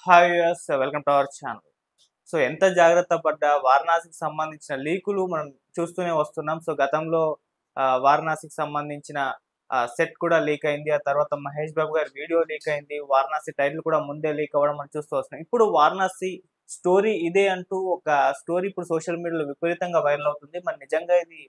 Hi viewers, welcome to our channel. So ఎంత జాగ్రత్త పడ్డా వారణాసికి సంబంధించిన లీకులు మనం చూస్తూనే వస్తున్నాం. సో గతంలో వారణాసికి సంబంధించిన సెట్ కూడా లీక్ అయింది. ఆ తర్వాత మహేష్ బాబు గారి వీడియో లీక్ అయింది. వారణాసి టైటిల్ కూడా ముందే లీక్ అవ్వడం మనం చూస్తూ వస్తున్నాం. ఇప్పుడు వారణాసి స్టోరీ ఇదే అంటూ ఒక స్టోరీ ఇప్పుడు సోషల్ మీడియాలో విపరీతంగా వైరల్ అవుతుంది. మరి నిజంగా ఇది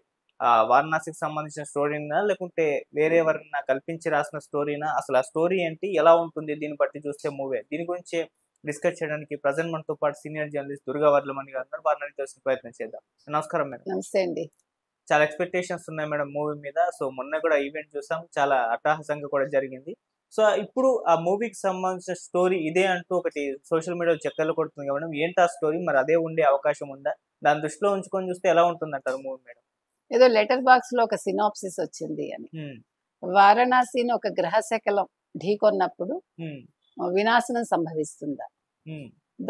వారణాసికి సంబంధించిన స్టోరీనా, లేకుంటే వేరే ఎవరైనా కల్పించి రాసిన స్టోరీనా? అసలు ఆ స్టోరీ ఏంటి, ఎలా ఉంటుంది దీన్ని బట్టి చూస్తే మూవీ? దీని గురించి డిస్కస్ చేయడానికి ప్రజెంట్ మనతో పాటు సీనియర్ జర్నలిస్ట్ దుర్గా వర్లమణి గారు ఉన్నారు. వారిని అడిగి తెలుసుకునే ప్రయత్నం చేద్దాం. నమస్కారం మేడం. నమస్తే అండి. చాలా ఎక్స్పెక్టేషన్స్ ఉన్నాయి మేడం మూవీ మీద. సో మొన్న కూడా ఈవెంట్ చూసాం, చాలా అట్టహాసంగా కూడా జరిగింది. సో ఇప్పుడు ఆ మూవీకి సంబంధించిన స్టోరీ ఇదే అంటూ ఒకటి సోషల్ మీడియాలో చక్కర్లు కొడుతుంది కదా మేడం, ఏంటి ఆ స్టోరీ? మరి అదే ఉండే అవకాశం ఉందా? దాని దృష్టిలో ఉంచుకొని చూస్తే ఎలా ఉంటుంది అంటారు మూవీ మేడం? ఏదో లెటర్ బాక్స్ లో ఒక సినాప్సిస్ వచ్చింది అని. వారణాసిని ఒక గ్రహశకలం ఢీకొన్నప్పుడు వినాశనం సంభవిస్తుందా,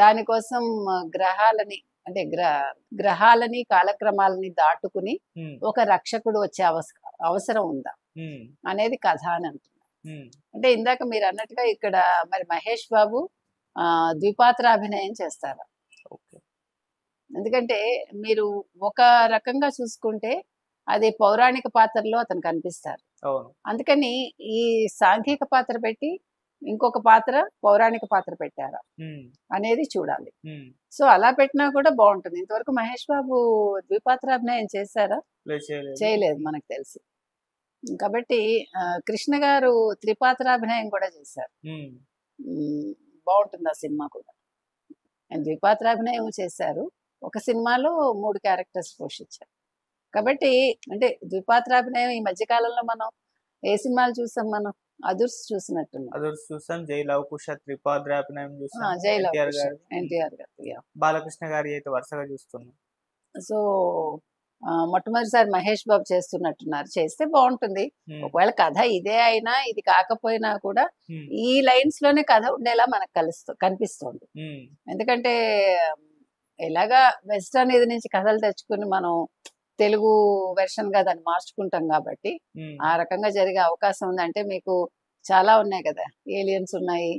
దానికోసం గ్రహాలని అంటే గ్రహాలని కాలక్రమాలని దాటుకుని ఒక రక్షకుడు వచ్చే అవసరం ఉందా అనేది కథ అని అంటున్నారు. అంటే ఇందాక మీరు అన్నట్టుగా ఇక్కడ మరి మహేష్ బాబు ద్విపాత్రాభినయం చేస్తారు. ఎందుకంటే మీరు ఒక రకంగా చూసుకుంటే అది పౌరాణిక పాత్రలో అతను కనిపిస్తారు. అందుకని ఈ సాంఘిక పాత్ర పెట్టి ఇంకొక పాత్ర పౌరాణిక పాత్ర పెట్టారా అనేది చూడాలి. సో అలా పెట్టినా కూడా బాగుంటుంది. ఇంతవరకు మహేష్ బాబు ద్విపాత్రాభినయం చేశారా? చేయలేదు మనకు తెలిసి. కాబట్టి కృష్ణ గారు త్రిపాత్రాభినయం కూడా చేశారు. బాగుంటుంది ఆ సినిమా కూడా. ద్విపాత్రాభినయం చేశారు. ఒక సినిమాలో 3 క్యారెక్టర్స్ పోషించారు. కాబట్టి అంటే ద్విపాత్రాభినయం ఈ మధ్య కాలంలో మనం ఏ సినిమాలు చూసాం? మనం అదుర్స్ చూసినట్టున్నాం. అదుర్స్ చూసాం, జై లవకుశ త్రిపాత్రాభినయం చూసాం, ఎన్టీఆర్ గారు, బాలకృష్ణ గారి అయితే వరుసగా చూస్తున్నాం. సో మొట్టమొదటిసారి మహేష్ బాబు చేస్తున్నట్టున్నారు. చేస్తే బాగుంటుంది. ఒకవేళ కథ ఇదే అయినా ఇది కాకపోయినా కూడా ఈ లైన్స్ లోనే కథ ఉండేలా మనకు కనిపిస్తోంది. ఎందుకంటే ఎలాగా వెస్టర్న్ ఇది నుంచి కథలు తెచ్చుకుని మనం తెలుగు వెర్షన్ గా దాన్ని మార్చుకుంటాం కాబట్టి ఆ రకంగా జరిగే అవకాశం ఉంది. అంటే మీకు చాలా ఉన్నాయి కదా, ఏలియన్స్ ఉన్నాయి,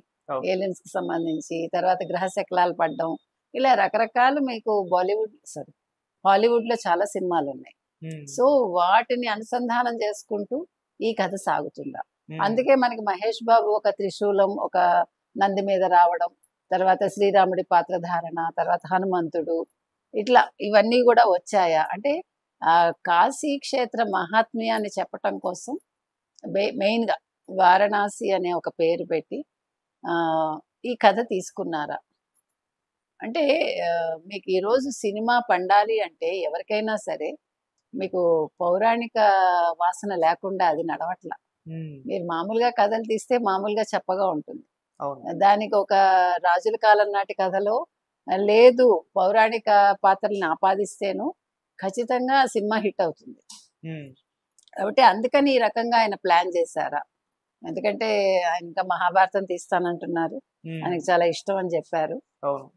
ఏలియన్స్ కి సంబంధించి, తర్వాత గ్రహ శకలాలు పడ్డం, ఇలా రకరకాలు మీకు హాలీవుడ్ లో చాలా సినిమాలు ఉన్నాయి. సో వాటిని అనుసంధానం చేసుకుంటూ ఈ కథ సాగుతుందా. అందుకే మనకి మహేష్ బాబు ఒక త్రిశూలం, ఒక నంది మీద రావడం, తర్వాత శ్రీరాముడి పాత్రధారణ, తర్వాత హనుమంతుడు, ఇట్లా ఇవన్నీ కూడా వచ్చాయా అంటే కాశీ క్షేత్ర మహాత్మ్యాన్ని చెప్పటం కోసం మెయిన్ గా వారణాసి అనే ఒక పేరు పెట్టి ఈ కథ తీసుకున్నారా అంటే మీకు ఈరోజు సినిమా పండాలి అంటే ఎవరికైనా సరే మీకు పౌరాణిక వాసన లేకుండా అది నడవట్లా. మీరు మామూలుగా కథలు తీస్తే మామూలుగా చెప్పగా ఉంటుంది. దానికి ఒక రాజుల కాలం నాటి కథలో లేదు పౌరాణిక పాత్రలను ఆపాదిస్తేను ఖచ్చితంగా సినిమా హిట్ అవుతుంది. కాబట్టి అందుకని ఈ రకంగా ఆయన ప్లాన్ చేశారా? ఎందుకంటే ఆయన ఇంకా మహాభారతం తీస్తానంటున్నారు, ఆయనకి చాలా ఇష్టం అని చెప్పారు.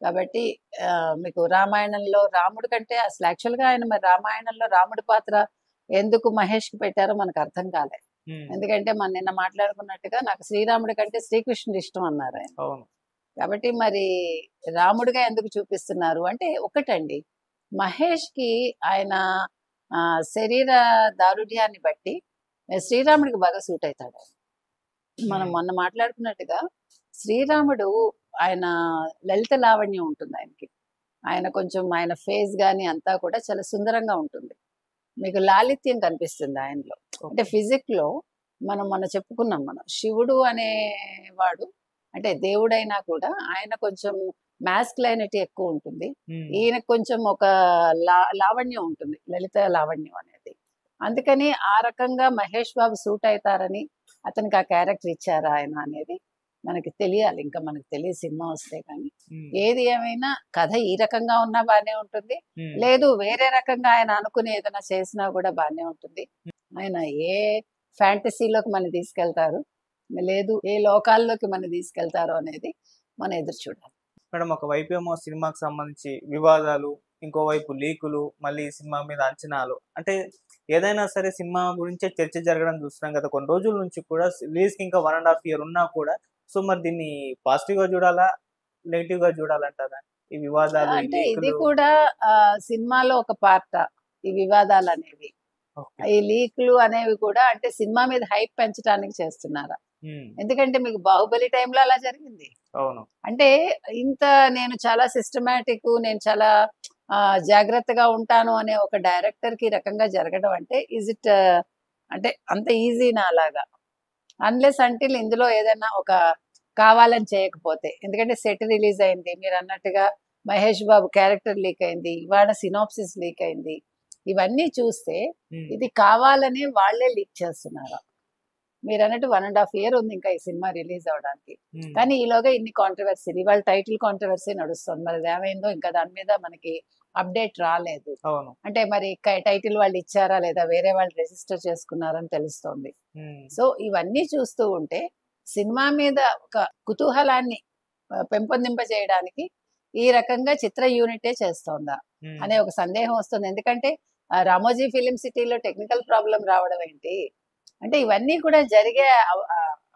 కాబట్టి మీకు రామాయణంలో రాముడి కంటే అసలు యాక్చువల్ గా ఆయన మరి రామాయణంలో రాముడి పాత్ర ఎందుకు మహేష్ కి పెట్టారో మనకు అర్థం కాలేదు. ఎందుకంటే మనం నిన్న మాట్లాడుకున్నట్టుగా నాకు శ్రీరాముడి కంటే శ్రీకృష్ణుడు ఇష్టం అన్నారు ఆయన. కాబట్టి మరి రాముడిగా ఎందుకు చూపిస్తున్నారు అంటే ఒకటండి, మహేష్ కి ఆయన శరీర దారుఢ్యాన్ని బట్టి శ్రీరాముడికి బాగా సూట్ అవుతాడు. మనం మొన్న మాట్లాడుకున్నట్టుగా శ్రీరాముడు ఆయన లలిత లావణ్యం ఉంటుంది ఆయనకి. ఆయన కొంచెం ఆయన ఫేస్ గాని అంతా కూడా చాలా సుందరంగా ఉంటుంది. మీకు లాలిత్యం కనిపిస్తుంది ఆయనలో. అంటే ఫిజిక్ లో మొన్న చెప్పుకున్నాం, మనం శివుడు అనేవాడు అంటే దేవుడైనా కూడా ఆయన కొంచెం మ్యాస్కులైనిటీ ఎక్కువ ఉంటుంది, ఈయన కొంచెం ఒక లావణ్యం ఉంటుంది, లలిత లావణ్యం అనేది. అందుకని ఆ రకంగా మహేష్ బాబు సూట్ అవుతారని అతనికి ఆ క్యారెక్టర్ ఇచ్చారా ఆయన అనేది మనకి తెలియాలి. ఇంకా మనకు తెలియదు సినిమా వస్తే కానీ. ఏది ఏమైనా కథ ఈ రకంగా ఉన్నా బాగానే ఉంటుంది, లేదు వేరే రకంగా ఆయన అనుకుని ఏదైనా చేసినా కూడా బాగానే ఉంటుంది. ఆయన ఏ ఫ్యాంటసీలోకి మనం తీసుకెళ్తారు, లేదు ఏ లోకాల్లోకి మనం తీసుకెళ్తారో అనేది మనం ఎదురు చూడాలి. మేడం, ఒకవైపు ఏమో సినిమాకి సంబంధించి వివాదాలు, ఇంకోవైపు లీకులు, మళ్ళీ సినిమా మీద అంచనాలు. అంటే ఏదైనా సరే సినిమా గురించే చర్చ జరగడం చూస్తున్నాం గత కొన్ని రోజుల నుంచి కూడా. రిలీజ్కి ఇంకా 1.5 year ఉన్నా కూడా. సో మరి దీన్ని పాజిటివ్ గా చూడాలా, నెగిటివ్ గా చూడాలంటారా ఈ వివాదాలు, ఈ అంటే ఇది లీకులు? కూడా సినిమాలో ఒక పార్ట్, ఈ వివాదాలు అనేవి, ఓకే. ఈ లీకులు అనేవి కూడా అంటే సినిమా మీద హైప్ పెంచడానికి చేస్తున్నారా? ఉమ్, ఎందుకంటే మీకు బాహుబలి టైంలో అలా జరిగింది. అవును. అంటే ఇంత నేను చాలా సిస్టమాటిక్, నేను చాలా జాగ్రత్తగా ఉంటాను అనే ఒక డైరెక్టర్ కి ఈ రకంగా జరగడం అంటే ఇజ్ ఇట్ అంటే అంత ఈజీనా అలాగా? అన్లెస్ అంటిల్ ఇందులో ఏదైనా ఒక కావాలని చేయకపోతే. ఎందుకంటే సెట్ రిలీజ్ అయింది మీరు అన్నట్టుగా, మహేష్ బాబు క్యారెక్టర్ లీక్ అయింది, ఇవాళ సినాప్సిస్ లీక్ అయింది. ఇవన్నీ చూస్తే ఉమ్, ఇది కావాలని వాళ్ళే లీక్ చేస్తున్నారు. మీరు అన్నట్టు 1.5 year ఉంది ఇంకా ఈ సినిమా రిలీజ్ అవడానికి. ఉమ్, కానీ ఈలోగా ఇన్ని కాంట్రవర్సీలు, ఇవాళ టైటిల్ కాంట్రవర్సీ నడుస్తుంది. మరి అది ఏమైందో ఇంకా దాని మీద మనకి అప్డేట్ రాలేదు. అవును. అంటే మరి టైటిల్ వాళ్ళు ఇచ్చారా లేదా వేరే వాళ్ళు రిజిస్టర్ చేసుకున్నారని తెలుస్తోంది. ఉమ్, సో ఇవన్నీ చూస్తూ ఉంటే సినిమా మీద ఒక కుతూహలాన్ని పెంపొందింపజేయడానికి ఈ రకంగా చిత్ర యూనిటే చేస్తోందా ఉమ్, అనే ఒక సందేహం వస్తుంది. ఎందుకంటే రామోజీ ఫిలిం సిటీలో టెక్నికల్ ప్రాబ్లం రావడం ఏంటి అంటే ఇవన్నీ కూడా జరిగే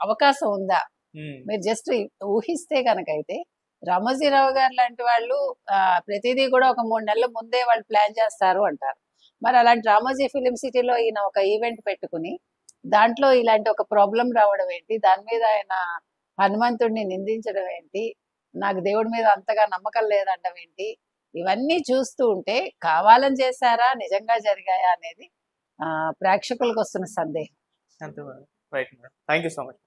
అవకాశం ఉందా? ఉమ్, మీరు జస్ట్ ఊహిస్తే కనుకైతే రామోజీరావు గారు లాంటి వాళ్ళు ప్రతిదీ కూడా ఒక 3 నెలల ముందే వాళ్ళు ప్లాన్ చేస్తారు అంటారు. మరి అలాంటి రామోజీ ఫిలిం సిటీలో ఈయన ఒక ఈవెంట్ పెట్టుకుని దాంట్లో ఇలాంటి ఒక ప్రాబ్లం రావడం ఏంటి? దాని మీద ఆయన హనుమంతుడిని నిందించడం ఏంటి? నాకు దేవుడి మీద అంతగా నమ్మకం లేదంటం ఏంటి? ఇవన్నీ చూస్తూ ఉంటే కావాలని చేశారా? నిజంగా జరిగాయా? అనేది ప్రేక్షకులకు వస్తున్న సందేహం. అంతే madam. Right madam. Thank you so much.